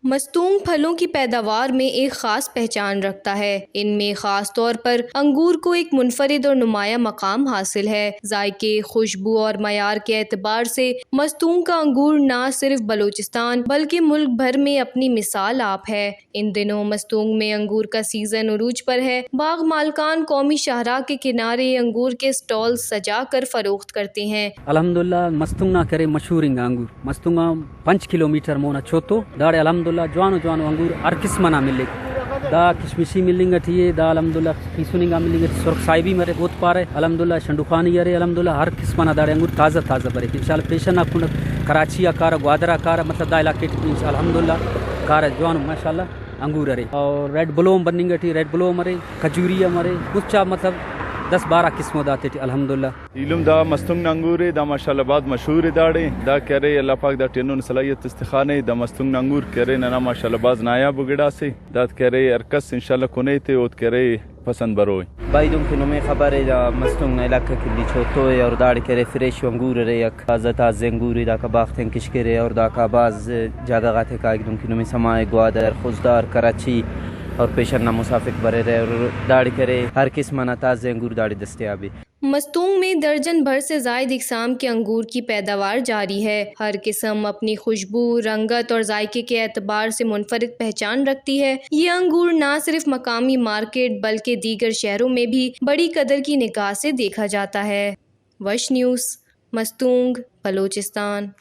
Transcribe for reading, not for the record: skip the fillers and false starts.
मस्तूंग फलों की पैदावार में एक ख़ास पहचान रखता है। इनमें ख़ास तौर पर अंगूर को एक मुनफरिद और नुमाया मकाम हासिल है। जायके, खुशबू और मयार के एतबार से मस्तूंग का अंगूर न सिर्फ बलूचिस्तान बल्कि मुल्क भर में अपनी मिसाल आप है। इन दिनों मस्तूंग में अंगूर का सीज़न उरूज पर है। बाग मालकान कौमी शाहराह के किनारे अंगूर के स्टॉल सजा कर फरोख्त करते हैं। अल्हम्दुलिल्लाह मस्तूंगा करे मशहूर अंगूर मस्तूंगा 5 किलोमीटर मोना छोतो दाड़े अल्हम्दुलिल्लाह जवानो अंगूर हर किस्म ना मिले दा किशमिशी मिलेंगे ठीक दा अल्हम्दुलिल्लाह किसुनिंगा मिलेंगे सुरख साहिबी मेरे बहुत पारे अल्हम्दुलिल्लाह शंडुखानी यारे अल्हम्दुलिल्लाह हर किस्म ना दाड़े अंगूर ताज़ा बरे इंशाल्लाह पेशन ना कराची कार ग्वादरा कार मतलब दा इलाके अल्हम्दुलिल्लाह कार जवान माशाल्लाह अंगूर अरे और रेड ब्लोम बनेंगे ठीक रेड ब्लोम अरे खजूरी मरे कुछ मतलब 10-12 किस्मों दाते अल्हम्दुलिल्लाह इलम दा मस्तूंग अंगूर दा माशाल्लाह बाद मशहूर दाड़े दा करे अल्लाह पाक दा टेनन सलाहियत इस्तिखाने दा मस्तूंग अंगूर करे ना माशाल्लाह बाज नायाब गिड़ा से दात करे अरकस इंशाल्लाह कोने ते ओत करे पसंद बरोय बाइदुम के नुमे खबर है जा मस्तूंग इलाका के लिए छोटो है और दाड़ करे फ्रेश अंगूर रे एक ताज़ा अंगूर दा का बाग थे किशकरे और दा का बाज जगह गाते का एकदम के नुमे समाए ग्वादर खुजदार कराची और पेशन ना मुसाफिर बरे रहे और दाड़ी करे हर किस्म ना ताज़े अंगूर दाड़ी दस्तियाबी। मस्तूंग में दर्जन भर से ज़ायद इक़साम के अंगूर की पैदावार जारी है। हर किस्म अपनी खुशबू, रंगत और जायके के एतबार से मुनफरिद पहचान रखती है। ये अंगूर न सिर्फ मकामी मार्केट बल्कि दीगर शहरों में भी बड़ी कदर की निगाह से देखा जाता है। वश न्यूज़, मस्तूंग, बलूचिस्तान।